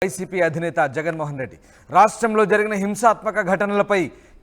YCP అధినేత జగన్మోహన్ రెడ్డి రాష్ట్రంలో జరిగిన హింసాత్మక ఘటనలపై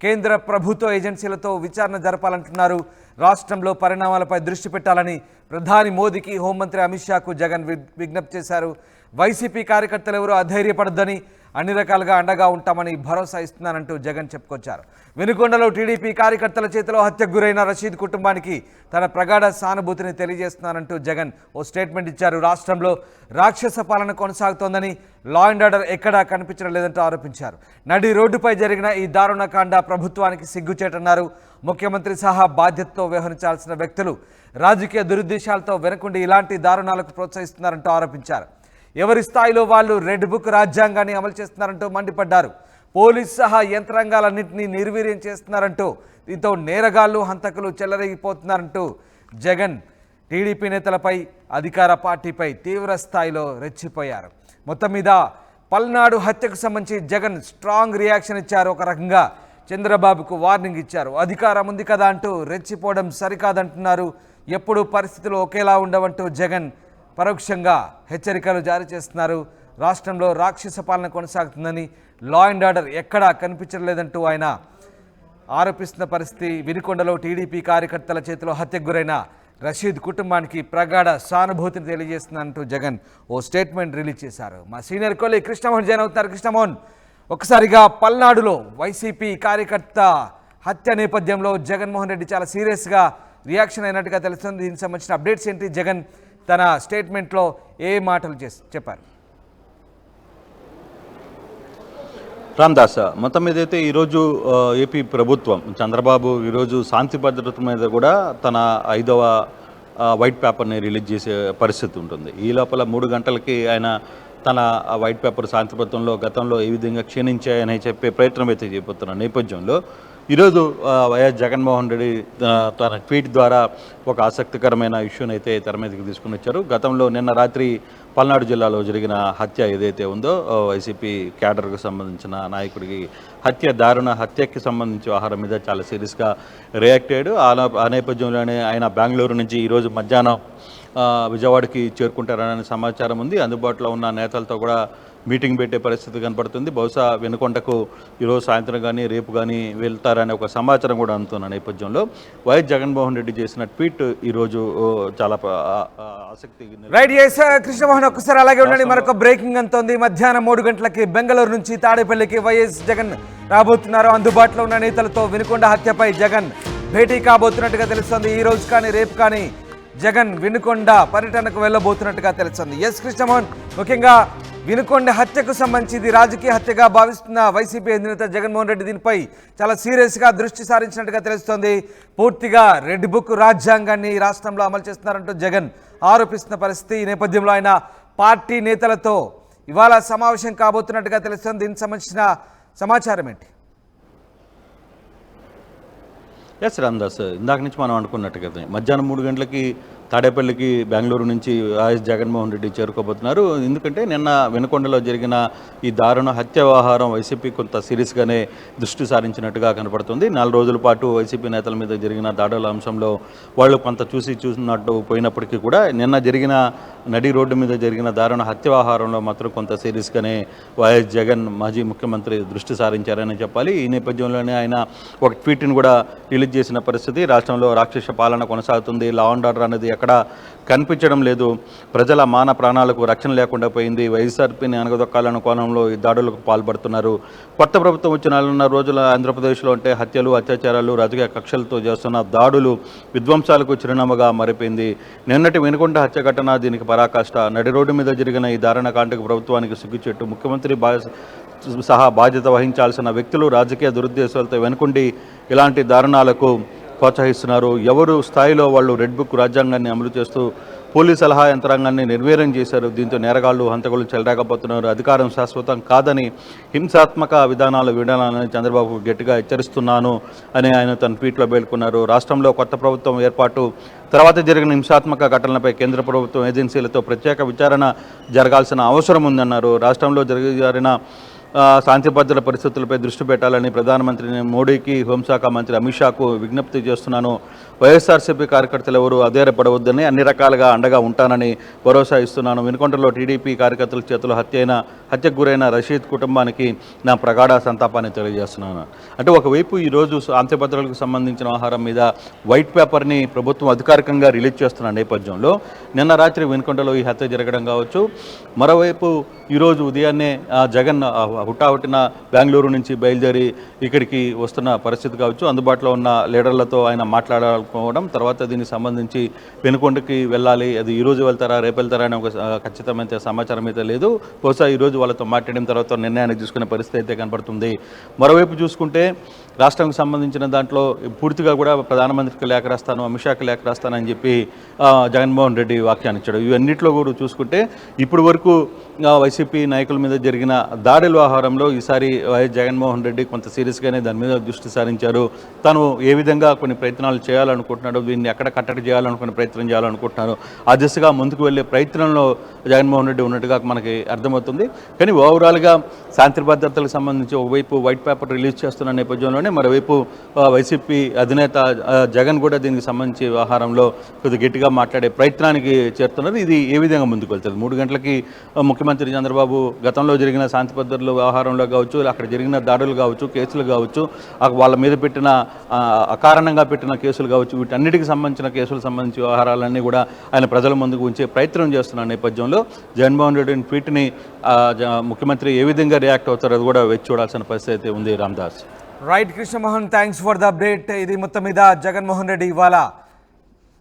కేంద్ర ప్రభుత్వ ఏజెన్సీలతో విచారణ జరపాలంటున్నారు. రాష్ట్రంలో పరిణామాలపై దృష్టి పెట్టాలని ప్రధాని మోదీకి హోంమంత్రి అమిత్ షాకు జగన్ విజ్ఞప్తి చేశారు. వైసీపీ కార్యకర్తలు ఎవరూ అధైర్యపడొద్దని, అన్ని రకాలుగా అండగా ఉంటామని భరోసా ఇస్తున్నానంటూ జగన్ చెప్పుకొచ్చారు. వెనుకొండలో టీడీపీ కార్యకర్తల చేతిలో హత్యకు గురైన రషీద్ కుటుంబానికి తన ప్రగాఢ సానుభూతిని తెలియజేస్తున్నానంటూ జగన్ ఓ స్టేట్మెంట్ ఇచ్చారు. రాష్ట్రంలో రాక్షస పాలన కొనసాగుతోందని, లా అండ్ ఆర్డర్ ఎక్కడా కనిపించడం లేదంటూ ఆరోపించారు. నడి రోడ్డుపై జరిగిన ఈ దారుణకాండ ప్రభుత్వానికి సిగ్గుచేటన్నారు. ముఖ్యమంత్రి సహా బాధ్యతతో వ్యవహరించాల్సిన వ్యక్తులు రాజకీయ దురుద్దేశాలతో వెనకుండి ఇలాంటి దారుణాలకు ప్రోత్సహిస్తున్నారంటూ ఆరోపించారు. ఎవరి స్థాయిలో వాళ్ళు రెడ్ బుక్ రాజ్యాంగాన్ని అమలు చేస్తున్నారంటూ మండిపడ్డారు. పోలీస్ సహా యంత్రాంగాలన్నింటినీ నిర్వీర్యం చేస్తున్నారంటూ, దీంతో నేరగాళ్లు హంతకులు చెలరేగిపోతున్నారంటూ జగన్ టీడీపీ నేతలపై, అధికార పార్టీపై తీవ్ర స్థాయిలో రెచ్చిపోయారు. మొత్తం మీద పల్నాడు హత్యకు సంబంధించి జగన్ స్ట్రాంగ్ రియాక్షన్ ఇచ్చారు. ఒక రకంగా చంద్రబాబుకు వార్నింగ్ ఇచ్చారు. అధికారం ఉంది కదా అంటూ రెచ్చిపోవడం సరికాదంటున్నారు. ఎప్పుడు పరిస్థితులు ఒకేలా ఉండవంటూ జగన్ పరోక్షంగా హెచ్చరికలు జారీ చేస్తున్నారు. రాష్ట్రంలో రాక్షస పాలన కొనసాగుతుందని, లా అండ్ ఆర్డర్ ఎక్కడా కనిపించలేదంటూ ఆయన ఆరోపిస్తున్న పరిస్థితి. వినుకొండలో టీడీపీ కార్యకర్తల చేతిలో హత్యకు గురైన రషీద్ కుటుంబానికి ప్రగాఢ సానుభూతిని తెలియజేస్తున్నారంటూ జగన్ ఓ స్టేట్మెంట్ రిలీజ్ చేశారు. మా సీనియర్ కొలి కృష్ణమోహన్ జాయిన్ అవుతున్నారు. కృష్ణమోహన్, ఒకసారిగా పల్నాడులో వైసీపీ కార్యకర్త హత్య నేపథ్యంలో జగన్మోహన్ రెడ్డి చాలా సీరియస్గా రియాక్షన్ అయినట్టుగా తెలుస్తుంది. దీనికి సంబంధించిన అప్డేట్స్ ఏంటి? జగన్ తన స్టేట్మెంట్లో ఏ మాటలు చెప్పారు? రామ్దాస్, మొత్తం మీద అయితే ఈరోజు ఏపీ ప్రభుత్వం చంద్రబాబు ఈరోజు శాంతి భద్రత మీద కూడా తన 5వ వైట్ పేపర్ని రిలీజ్ చేసే పరిస్థితి ఉంటుంది. ఈ లోపల 3 గంటలకి ఆయన తన వైట్ పేపర్ శాంతి భద్రతలో గతంలో ఏ విధంగా క్షీణించాయని చెప్పే ప్రయత్నం అయితే చేయబోతున్న నేపథ్యంలో ఈరోజు వైఎస్ జగన్మోహన్ రెడ్డి తన ట్వీట్ ద్వారా ఒక ఆసక్తికరమైన ఇష్యూని అయితే తెర మీదకి తీసుకుని వచ్చారు. గతంలో నిన్న రాత్రి పల్నాడు జిల్లాలో జరిగిన హత్య ఏదైతే ఉందో, వైసీపీ క్యాడర్కు సంబంధించిన నాయకుడికి దారుణ హత్యకి సంబంధించి వ్యవహారం మీద చాలా సీరియస్గా రియాక్ట్ అయ్యాడు. ఆ నేపథ్యంలోనే ఆయన బెంగళూరు నుంచి ఈరోజు మధ్యాహ్నం విజయవాడకి చేరుకుంటారనే సమాచారం ఉంది. అందుబాటులో ఉన్న నేతలతో కూడా మీటింగ్ పెట్టే పరిస్థితి కనపడుతుంది. బహుశా వెనుకొండకు ఈరోజు సాయంత్రం కానీ రేపు కానీ వెళ్తారనే ఒక సమాచారం కూడా అందుతున్న నేపథ్యంలో వైఎస్ జగన్మోహన్ రెడ్డి చేసిన ట్వీట్ ఈరోజు చాలా ఆసక్తి. రైట్, కృష్ణమోహన్ ఒక్కసారి అలాగే ఉండండి. మరొక బ్రేకింగ్ అంతోంది. మధ్యాహ్నం 3 గంటలకి బెంగళూరు నుంచి తాడేపల్లికి వైఎస్ జగన్ రాబోతున్నారు. అందుబాటులో ఉన్న నేతలతో వినుకొండ హత్యపై జగన్ భేటీ కాబోతున్నట్టుగా తెలుస్తుంది. ఈ రోజు కానీ రేపు కానీ జగన్ వినుకొండ పర్యటనకు వెళ్ళబోతున్నట్టుగా తెలుస్తుంది. ఎస్ కృష్ణమోహన్, ముఖ్యంగా వినుకొండ హత్యకు సంబంధించి ఇది రాజకీయ హత్యగా భావిస్తున్న వైసీపీ అధినేత జగన్మోహన్ రెడ్డి దీనిపై చాలా సీరియస్గా దృష్టి సారించినట్టుగా తెలుస్తోంది. పూర్తిగా రెడ్ బుక్ రాజ్యాంగాన్ని రాష్ట్రంలో అమలు చేస్తున్నారంటూ జగన్ ఆరోపిస్తున్న పరిస్థితి. ఈ నేపథ్యంలో ఆయన పార్టీ నేతలతో ఇవాళ సమావేశం కాబోతున్నట్టుగా తెలుస్తోంది. దీనికి సంబంధించిన సమాచారం ఏంటి? ఎస్ రామ్దాస్, ఇందాక నుంచి మనం అనుకున్నట్టుగా మధ్యాహ్నం 3 గంటలకి తాడేపల్లికి బెంగళూరు నుంచి వైఎస్ జగన్మోహన్ రెడ్డి చేరుకోబోతున్నారు. ఎందుకంటే నిన్న వెనుకొండలో జరిగిన ఈ దారుణ హత్య వ్యవహారం వైసీపీ కొంత సీరియస్గానే దృష్టి సారించినట్టుగా కనపడుతుంది. 4 రోజుల పాటు వైసీపీ నేతల మీద జరిగిన దాడుల అంశంలో వాళ్ళు కొంత చూసినట్టు పోయినప్పటికీ కూడా నిన్న జరిగిన నడి రోడ్డు మీద జరిగిన దారుణ హత్య వ్యవహారంలో మాత్రం కొంత సీరియస్గానే వైఎస్ జగన్ మాజీ ముఖ్యమంత్రి దృష్టి సారించారని చెప్పాలి. ఈ నేపథ్యంలోనే ఆయన ఒక ట్వీట్ని కూడా రిలీజ్ చేసిన పరిస్థితి. రాష్ట్రంలో రాక్షస పాలన కొనసాగుతుంది, లా అండ్ ఆర్డర్ అనేది ఎక్కడ కనిపించడం లేదు, ప్రజల మాన ప్రాణాలకు రక్షణ లేకుండా పోయింది, వైఎస్ఆర్పీని అనగదొక్కాలన్న కోణంలో ఈ దాడులకు పాల్పడుతున్నారు. కొత్త ప్రభుత్వం వచ్చి 4.5 రోజుల ఆంధ్రప్రదేశ్లో అంటే హత్యలు, అత్యాచారాలు, రాజకీయ కక్షలతో చేస్తున్న దాడులు, విధ్వంసాలకు చిరునామాగా మారిపోయింది. నిన్నటి వెనుకొండ హత్య ఘటన దీనికి పరాకాష్ట. నడి రోడ్డు మీద జరిగిన ఈ దారుణకాండకు ప్రభుత్వానికి సిగ్గుచెట్టు. ముఖ్యమంత్రి సహా బాధ్యత వహించాల్సిన వ్యక్తులు రాజకీయ దురుద్దేశాలతో వెనుకుండి ఇలాంటి దారుణాలకు ప్రోత్సహిస్తున్నారు. ఎవరు స్థాయిలో వాళ్ళు రెడ్ బుక్ రాజ్యాంగాన్ని అమలు చేస్తూ పోలీస్ సలహా యంత్రాంగాన్ని నిర్వీర్యం చేశారు. దీంతో నేరగాళ్లు హంతకులు చెలరాకపోతున్నారు. అధికారం శాశ్వతం కాదని, హింసాత్మక విధానాలు వీడాలని చంద్రబాబు గట్టిగా హెచ్చరిస్తున్నాను అని ఆయన తన ట్వీట్లో పేర్కొన్నారు. రాష్ట్రంలో కొత్త ప్రభుత్వం ఏర్పాటు తర్వాత జరిగిన హింసాత్మక ఘటనలపై కేంద్ర ప్రభుత్వం ఏజెన్సీలతో ప్రత్యేక విచారణ జరగాల్సిన అవసరం ఉందన్నారు. రాష్ట్రంలో జరిగిన శాంతి భద్రత పరిస్థితులపై దృష్టి పెట్టాలని ప్రధానమంత్రి మోడీకి, హోంశాఖ మంత్రి అమిత్ షాకు విజ్ఞప్తి చేస్తున్నాను. వైఎస్ఆర్సీపీ కార్యకర్తలు ఎవరు అధైర్యపడవద్దని అన్ని రకాలుగా అండగా ఉంటానని భరోసా ఇస్తున్నాను. వినుకొండలో టీడీపీ కార్యకర్తల చేతిలో హత్యకు గురైన రషీద్ కుటుంబానికి నా ప్రగాఢ సంతాపాన్ని తెలియజేస్తున్నాను. అంటే ఒకవైపు ఈరోజు శాంతి భద్రతలకు సంబంధించిన వ్యవహారం మీద వైట్ పేపర్ని ప్రభుత్వం అధికారికంగా రిలీజ్ చేస్తున్న నేపథ్యంలో నిన్న రాత్రి వినుకొండలో ఈ హత్య జరగడం కావచ్చు. మరోవైపు ఈరోజు ఉదయాన్నే జగన్ హుటాహుటిన బెంగళూరు నుంచి బయలుదేరి ఇక్కడికి వస్తున్న పరిస్థితి కావచ్చు. అందుబాటులో ఉన్న లీడర్లతో ఆయన మాట్లాడాలనుకోవడం, తర్వాత దీనికి సంబంధించి వినుకొండకి వెళ్ళాలి, అది ఈరోజు వెళ్తారా రేపు వెళ్తారా అనే ఒక ఖచ్చితమైన సమాచారం అయితే లేదు. బహుశా ఈరోజు వాళ్ళతో మాట్లాడిన తర్వాత నిర్ణయాన్ని తీసుకునే పరిస్థితి అయితే కనపడుతుంది. మరోవైపు చూసుకుంటే రాష్ట్రానికి సంబంధించిన దాంట్లో పూర్తిగా కూడా ప్రధానమంత్రికి లేఖ రాస్తాను, అమిత్ షాకి లేఖ రాస్తానని చెప్పి జగన్మోహన్ రెడ్డి వ్యాఖ్యానం ఇచ్చాడు. ఇవన్నింటిలో కూడా చూసుకుంటే ఇప్పుడు వరకు వైసీపీ నాయకుల మీద జరిగిన దాడుల వ్యవహారంలో ఈసారి వైఎస్ జగన్మోహన్ రెడ్డి కొంత సీరియస్గానే దాని మీద దృష్టి సారించారు. తను ఏ విధంగా కొన్ని ప్రయత్నాలు చేయాలనుకుంటున్నాడు, దీన్ని ఎక్కడ కట్టడి చేయాలనుకునే ప్రయత్నం చేయాలనుకుంటున్నారు, ఆ దిశగా ముందుకు వెళ్ళే ప్రయత్నంలో జగన్మోహన్ రెడ్డి ఉన్నట్టుగా మనకి అర్థమవుతుంది. కానీ ఓవరాల్గా శాంతి భద్రతలకు సంబంధించి ఒకవైపు వైట్ పేపర్ రిలీజ్ చేస్తున్న నేపథ్యంలోనే మరోవైపు వైసీపీ అధినేత జగన్ కూడా దీనికి సంబంధించి వ్యవహారంలో కొద్దిగా గట్టిగా మాట్లాడే ప్రయత్నానికి చేరుతున్నారు. ఇది ఏ విధంగా ముందుకు వెళ్తుంది? 3 గంటలకి ముఖ్యమంత్రి చంద్రబాబు గతంలో జరిగిన శాంతి భద్రతల వ్యవహారంలో కావచ్చు, అక్కడ జరిగిన దాడులు కావచ్చు, కేసులు కావచ్చు, వాళ్ళ మీద పెట్టిన అకారణంగా పెట్టిన కేసులు కావచ్చు, వీటన్నిటికి సంబంధించిన కేసులకు సంబంధించి వ్యవహారాలన్నీ కూడా ఆయన ప్రజల ముందుకు ఉంచే ప్రయత్నం చేస్తున్న నేపథ్యంలో జగన్మోహన్ రెడ్డి ట్వీట్ని ముఖ్యమంత్రి ఏ విధంగా రియాక్ట్ అవుతారో అది కూడా వేచి చూడాల్సిన పరిస్థితి ఉంది. Ramdas. Right Krishnamohan, thanks for the update. ఇది మొత్తం మీద జగన్మోహన్ రెడ్డి ఇవాళ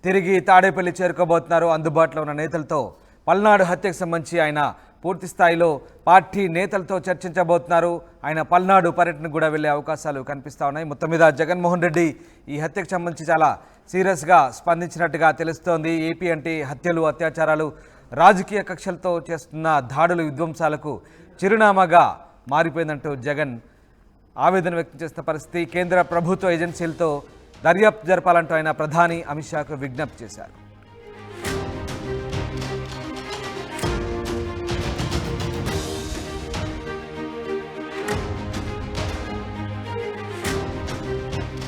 తిరిగి తాడేపల్లి చేరుకోబోతున్నారు. అందుబాటులో ఉన్న నేతలతో పల్నాడు హత్యకు సంబంధించి ఆయన పూర్తి స్థాయిలో పార్టీ నేతలతో చర్చించబోతున్నారు. ఆయన పల్నాడు పర్యటనకు కూడా వెళ్ళే అవకాశాలు కనిపిస్తూ ఉన్నాయి. మొత్తం మీద జగన్మోహన్ రెడ్డి ఈ హత్యకు సంబంధించి చాలా సీరియస్గా స్పందించినట్టుగా తెలుస్తోంది. ఏపీ అంటే హత్యలు, అత్యాచారాలు, రాజకీయ కక్షలతో చేస్తున్న దాడులు, విధ్వంసాలకు చిరునామాగా మారిపోయిందంటూ జగన్ ఆవేదన వ్యక్తం చేస్తున్న పరిస్థితి. కేంద్ర ప్రభుత్వ ఏజెన్సీలతో దర్యాప్తు జరపాలంటూ ఆయన ప్రధాని అమిత్ షాకు విజ్ఞప్తి చేశారు.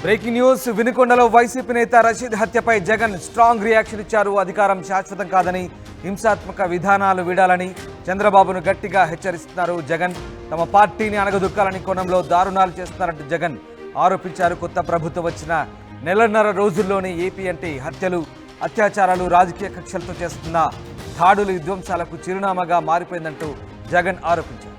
Breaking news. వినుకొండలో వైసీపీ నేత రషీద్ హత్యపై జగన్ స్ట్రాంగ్ రియాక్షన్ ఇచ్చారు. అధికారం శాశ్వతం కాదని, హింసాత్మక విధానాలు వీడాలని చంద్రబాబును గట్టిగా హెచ్చరిస్తున్నారు. జగన్ తమ పార్టీని అణగదొక్కాలని కోణంలో దారుణాలు చేస్తున్నారంటూ జగన్ ఆరోపించారు. కొత్త ప్రభుత్వం వచ్చిన నెలన్నర రోజుల్లోనే ఏపీ అంటే హత్యలు, అత్యాచారాలు, రాజకీయ కక్షలతో చేస్తున్న దాడులు, విధ్వంసాలకు చిరునామాగా మారిపోయిందంటూ జగన్ ఆరోపించారు.